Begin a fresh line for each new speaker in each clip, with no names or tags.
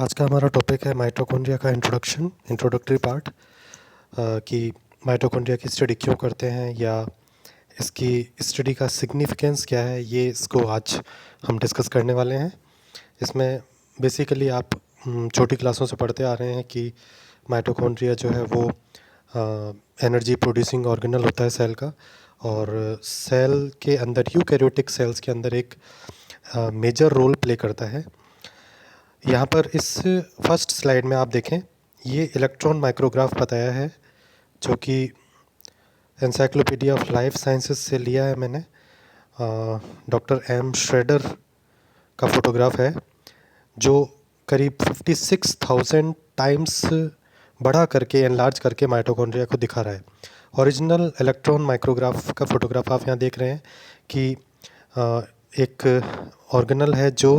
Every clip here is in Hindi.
आज का हमारा टॉपिक है माइटोकॉन्ड्रिया का इंट्रोडक्टरी पार्ट कि माइटोकॉन्ड्रिया की स्टडी क्यों करते हैं या इसकी स्टडी का सिग्निफिकेंस क्या है, ये इसको आज हम डिस्कस करने वाले हैं। इसमें बेसिकली आप छोटी क्लासों से पढ़ते आ रहे हैं कि माइटोकॉन्ड्रिया जो है वो एनर्जी प्रोड्यूसिंग ऑर्गेनल होता है सेल का, और सेल के अंदर यूकैरियोटिक सेल्स के अंदर एक मेजर रोल प्ले करता है। यहाँ पर इस फर्स्ट स्लाइड में आप देखें, ये इलेक्ट्रॉन माइक्रोग्राफ बताया है जो कि एनसाइक्लोपीडिया ऑफ लाइफ साइंसेस से लिया है मैंने। डॉक्टर एम श्रेडर का फोटोग्राफ है जो करीब 56,000 टाइम्स बढ़ा करके एनलार्ज करके माइटोकॉन्ड्रिया को दिखा रहा है। ओरिजिनल इलेक्ट्रॉन माइक्रोग्राफ का फोटोग्राफ आप यहाँ देख रहे हैं कि एक ऑर्गेनल है जो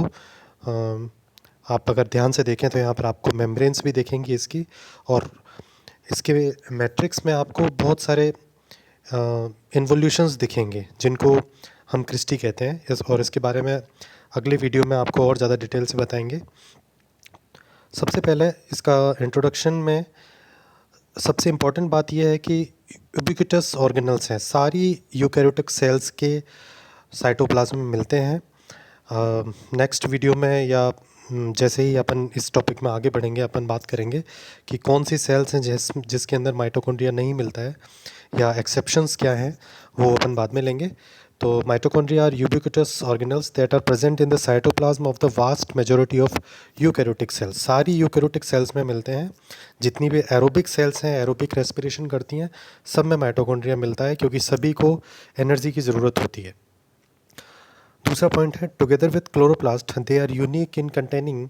आप अगर ध्यान से देखें तो यहाँ पर आपको मेम्ब्रेन्स भी देखेंगी इसकी, और इसके मैट्रिक्स में आपको बहुत सारे इन्वोल्यूशंस दिखेंगे जिनको हम क्रिस्टी कहते हैं और इसके बारे में अगले वीडियो में आपको और ज़्यादा डिटेल से बताएंगे। सबसे पहले इसका इंट्रोडक्शन में सबसे इम्पॉर्टेंट बात यह है कि यूबिक्विटस ऑर्गेनल्स हैं, सारी यूकैरियोटिक सेल्स के साइटोप्लाज्म में मिलते हैं। नेक्स्ट वीडियो में या जैसे ही अपन इस टॉपिक में आगे बढ़ेंगे अपन बात करेंगे कि कौन सी सेल्स हैं जिसके अंदर माइटोकॉन्ड्रिया नहीं मिलता है या एक्सेप्शंस क्या हैं, वो अपन बाद में लेंगे। तो mitochondria are ubiquitous organelles that are present in the cytoplasm of the vast majority of eukaryotic cells. सारी यूकैरियोटिक सेल्स में मिलते हैं, जितनी भी एरोबिक सेल्स हैं, एरोबिक रेस्पिरेशन करती हैं, सब में माइटोकॉन्ड्रिया मिलता है क्योंकि सभी को एनर्जी की ज़रूरत होती है। दूसरा पॉइंट है, together with chloroplast they are unique in containing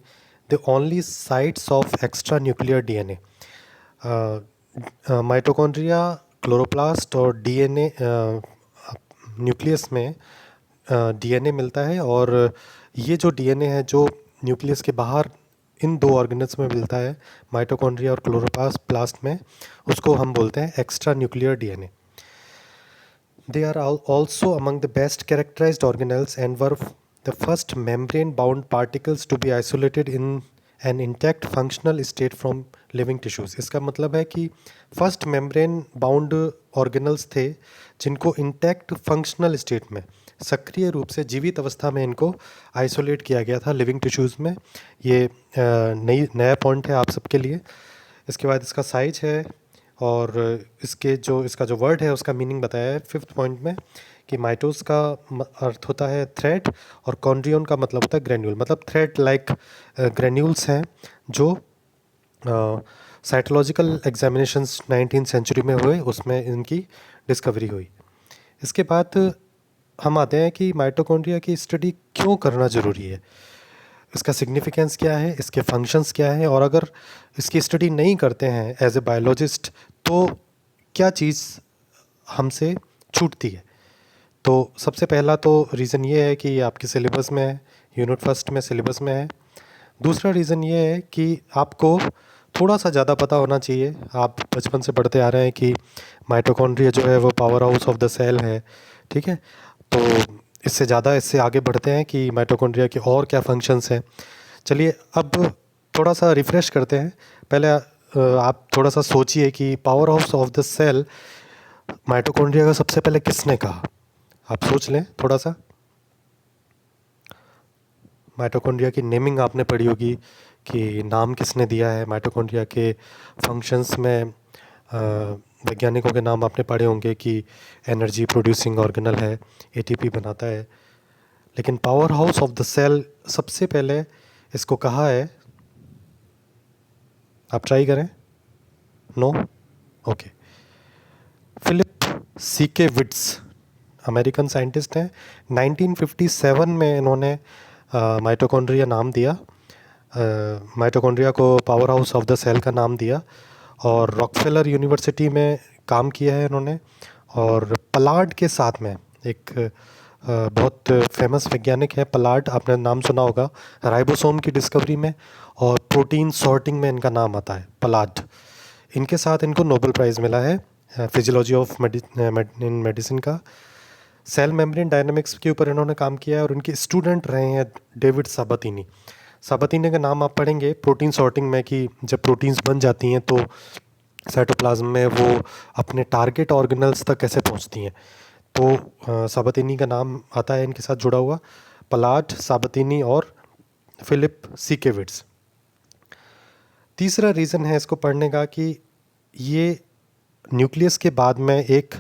the only sites of extra nuclear DNA. Mitochondria, chloroplast और डीएनए न्यूक्लियस में डीएनए मिलता है, और ये जो डीएनए है जो न्यूक्लियस के बाहर इन दो ऑर्गेनल्स में मिलता है, माइटोकॉन्ड्रिया और क्लोरोप्लास्ट में, उसको हम बोलते हैं extra nuclear DNA. They are also among the best characterized organelles and were the first membrane-bound particles to be isolated in an intact functional state from living tissues. इसका मतलब है कि फर्स्ट मेम्ब्रेन बाउंड ऑर्गेनल्स थे जिनको इंटैक्ट फंक्शनल स्टेट में, सक्रिय रूप से जीवित अवस्था में इनको आइसोलेट किया गया था लिविंग टिश्यूज़ में। ये नया पॉइंट है आप सबके लिए। इसके बाद इसका साइज है और इसका जो वर्ड है उसका मीनिंग बताया है फिफ्थ पॉइंट में कि माइटोस का अर्थ होता है थ्रेड और कॉन्ड्रियन का मतलब होता है ग्रेन्यूल। मतलब थ्रेड लाइक ग्रेन्यूल्स हैं जो साइटोलॉजिकल एग्जामिनेशंस 19th सेंचुरी में हुए, उसमें इनकी डिस्कवरी हुई। इसके बाद हम आते हैं कि माइटोकॉन्ड्रिया की स्टडी क्यों करना ज़रूरी है, इसका सिग्निफिकेंस क्या है, इसके फंक्शंस क्या हैं, और अगर इसकी स्टडी नहीं करते हैं एज ए बायोलॉजिस्ट तो क्या चीज़ हमसे छूटती है। तो सबसे पहला तो रीज़न ये है कि आपके सिलेबस में है, यूनिट फर्स्ट में सिलेबस में है। दूसरा रीज़न ये है कि आपको थोड़ा सा ज़्यादा पता होना चाहिए। आप बचपन से पढ़ते आ रहे हैं कि माइटोकॉन्ड्रिया जो है वो powerhouse of the cell है, ठीक है। तो इससे आगे बढ़ते हैं कि माइटोकॉन्ड्रिया के और क्या फंक्शंस हैं। चलिए अब थोड़ा सा रिफ़्रेश करते हैं। पहले आप थोड़ा सा सोचिए कि powerhouse of the cell mitochondria का सबसे पहले किसने कहा। आप सोच लें थोड़ा सा। माइटोकॉन्ड्रिया की नेमिंग आपने पढ़ी होगी कि नाम किसने दिया है। माइटोकॉन्ड्रिया के फंक्शंस में वैज्ञानिकों के नाम आपने पढ़े होंगे कि एनर्जी प्रोड्यूसिंग ऑर्गेनल है, एटीपी बनाता है। लेकिन powerhouse of the cell सबसे पहले इसको कहा है, आप ट्राई करें। No, okay. Philip Siekevitz American scientist हैं। 1957 में इन्होंने माइटोकॉन्ड्रिया नाम दिया, माइटोकॉन्ड्रिया को powerhouse of the cell का नाम दिया, और रॉकफेलर यूनिवर्सिटी में काम किया है इन्होंने। और पलार्ड के साथ में एक बहुत फेमस वैज्ञानिक है पलार्ड, आपने नाम सुना होगा, राइबोसोम की डिस्कवरी में और प्रोटीन सॉर्टिंग में इनका नाम आता है, पलार्ड। इनके साथ इनको नोबेल प्राइज़ मिला है फिजियोलॉजी ऑफ मेडिसिन का। सेल मेम्ब्रेन डायनामिक्स के ऊपर इन्होंने काम किया है और उनके स्टूडेंट रहे हैं डेविड साबातीनी। साबतीने का नाम आप पढ़ेंगे प्रोटीन सॉर्टिंग में कि जब प्रोटीन्स बन जाती हैं तो साइटोप्लाज्म में वो अपने टारगेट ऑर्गेनल्स तक कैसे पहुंचती हैं। तो साबतीनी का नाम आता है इनके साथ जुड़ा हुआ, पलाट, साबतीनी और फिलिप सीकेविट्स। तीसरा रीज़न है इसको पढ़ने का कि ये न्यूक्लियस के बाद में एक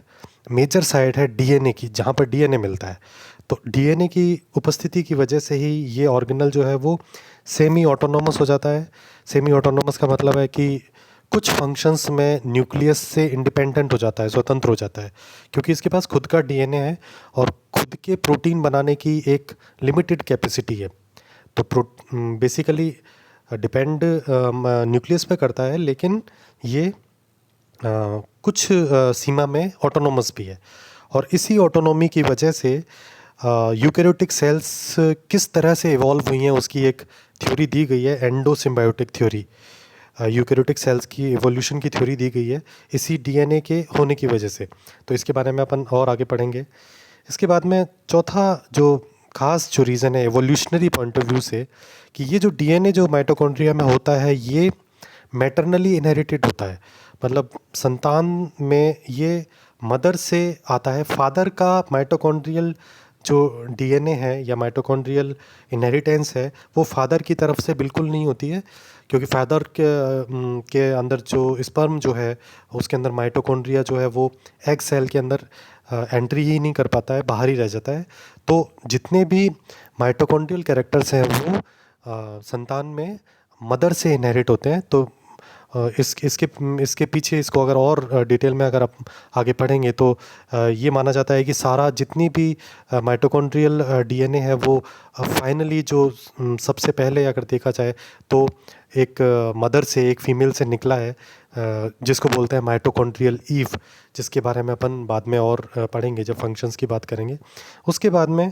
मेजर साइट है डीएनए की, जहाँ पर डीएनए मिलता है। तो डीएनए की उपस्थिति की वजह से ही ये ऑर्गेनल जो है वो सेमी ऑटोनोमस हो जाता है। सेमी ऑटोनोमस का मतलब है कि कुछ फंक्शंस में न्यूक्लियस से इंडिपेंडेंट हो जाता है, स्वतंत्र हो जाता है, क्योंकि इसके पास खुद का डीएनए है और खुद के प्रोटीन बनाने की एक लिमिटेड कैपेसिटी है। तो बेसिकली डिपेंड न्यूक्लियस पे करता है, लेकिन ये कुछ सीमा में ऑटोनोमस भी है। और इसी ऑटोनोमी की वजह से यूकेरियोटिक सेल्स किस तरह से इवॉल्व हुई हैं उसकी एक थ्योरी दी गई है, endo symbiotic theory. Eukaryotic sales की एवोल्यूशन की थ्योरी दी गई है इसी डीएनए के होने की वजह से। तो इसके बारे में अपन और आगे पढ़ेंगे। इसके बाद में चौथा जो खास जो रीज़न है एवोल्यूशनरी पॉइंट ऑफ व्यू से, कि ये जो डीएनए जो माइटोकॉन्ड्रिया में होता है ये मैटरनली इनहेरिटेड होता है। मतलब संतान में ये मदर से आता है। फादर का माइटोकॉन्ड्रियल जो डीएनए है या माइटोकॉन्ड्रियल इनहेरिटेंस है वो फादर की तरफ से बिल्कुल नहीं होती है, क्योंकि फादर के अंदर जो स्पर्म जो है उसके अंदर माइटोकॉन्ड्रिया जो है वो एग सेल के अंदर एंट्री ही नहीं कर पाता है, बाहर ही रह जाता है। तो जितने भी माइटोकॉन्ड्रियल कैरेक्टर्स हैं वो संतान में मदर से इनहेरिट होते हैं। तो इसके पीछे इसको अगर और डिटेल में अगर आप आगे पढ़ेंगे तो ये माना जाता है कि सारा जितनी भी माइटोकॉन्ड्रियल डीएनए है वो फाइनली जो सबसे पहले अगर देखा जाए तो एक मदर से, एक फीमेल से निकला है, जिसको बोलते हैं माइटोकॉन्ड्रियल ईव, जिसके बारे में अपन बाद में और पढ़ेंगे जब फंक्शंस की बात करेंगे। उसके बाद में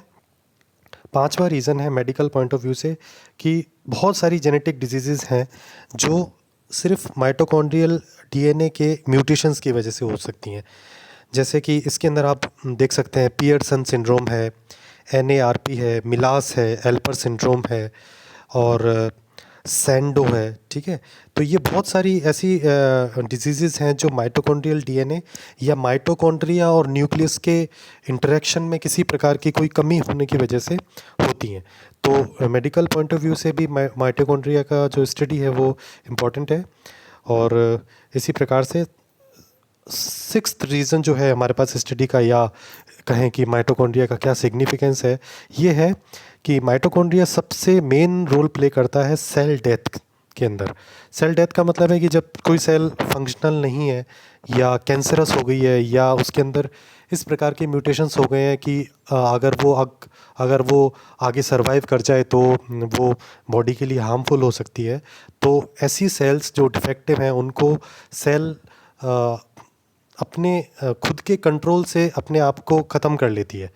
पांचवा रीज़न है मेडिकल पॉइंट ऑफ व्यू से कि बहुत सारी जेनेटिक डिजीज़ेज़ हैं जो सिर्फ माइटोकॉन्ड्रियल डीएनए के म्यूटेशंस की वजह से हो सकती हैं। जैसे कि इसके अंदर आप देख सकते हैं पियर्सन सिंड्रोम है, एनएआरपी है, मिलास है, एल्पर सिंड्रोम है और सैंडो है। ठीक है, तो ये बहुत सारी ऐसी डिजीज़ेज़ हैं जो माइटोकॉन्ड्रियल डीएनए या माइटोकॉन्ड्रिया और न्यूक्लियस के इंटरेक्शन में किसी प्रकार की कोई कमी होने की वजह से होती हैं। तो मेडिकल पॉइंट ऑफ व्यू से भी माइटोकॉन्ड्रिया का जो स्टडी है वो इम्पॉर्टेंट है। और इसी प्रकार से सिक्स्थ रीज़न जो है हमारे पास स्टडी का, या कहें कि माइटोकॉन्ड्रिया का क्या सिग्निफिकेंस है, ये है कि माइटोकॉन्ड्रिया सबसे मेन रोल प्ले करता है सेल डेथ के अंदर। सेल डेथ का मतलब है कि जब कोई सेल फंक्शनल नहीं है या कैंसरस हो गई है या उसके अंदर इस प्रकार के म्यूटेशंस हो गए हैं कि अगर वो आगे सरवाइव कर जाए तो वो बॉडी के लिए हार्मफुल हो सकती है। तो ऐसी सेल्स जो डिफेक्टिव हैं उनको सेल अपने खुद के कंट्रोल से अपने आप को ख़त्म कर लेती है।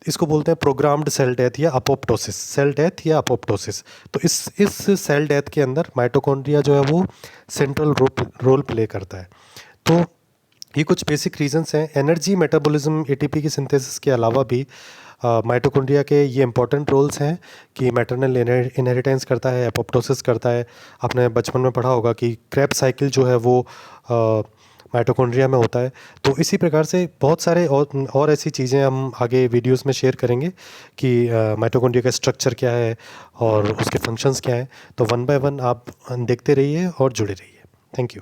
इसको बोलते हैं प्रोग्राम्ड सेल डेथ या अपोप्टोसिस, सेल डेथ या अपोप्टोसिस। तो इस सेल डेथ के अंदर माइटोकॉन्ड्रिया जो है वो सेंट्रल रोल प्ले करता है। तो ये कुछ बेसिक रीजंस हैं। एनर्जी मेटाबॉलिज्म, एटीपी की सिंथेसिस के अलावा भी माइटोकॉन्ड्रिया के ये इंपॉर्टेंट रोल्स हैं कि मैटरनल इनहेरिटेंस करता है, अपोप्टोसिस करता है। आपने बचपन में पढ़ा होगा कि क्रेब्स साइकिल जो है वो माइटोकॉन्ड्रिया में होता है। तो इसी प्रकार से बहुत सारे और ऐसी चीज़ें हम आगे वीडियोस में शेयर करेंगे कि माइटोकॉन्ड्रिया का स्ट्रक्चर क्या है और उसके फंक्शंस क्या हैं। तो वन बाय वन आप देखते रहिए और जुड़े रहिए। Thank you.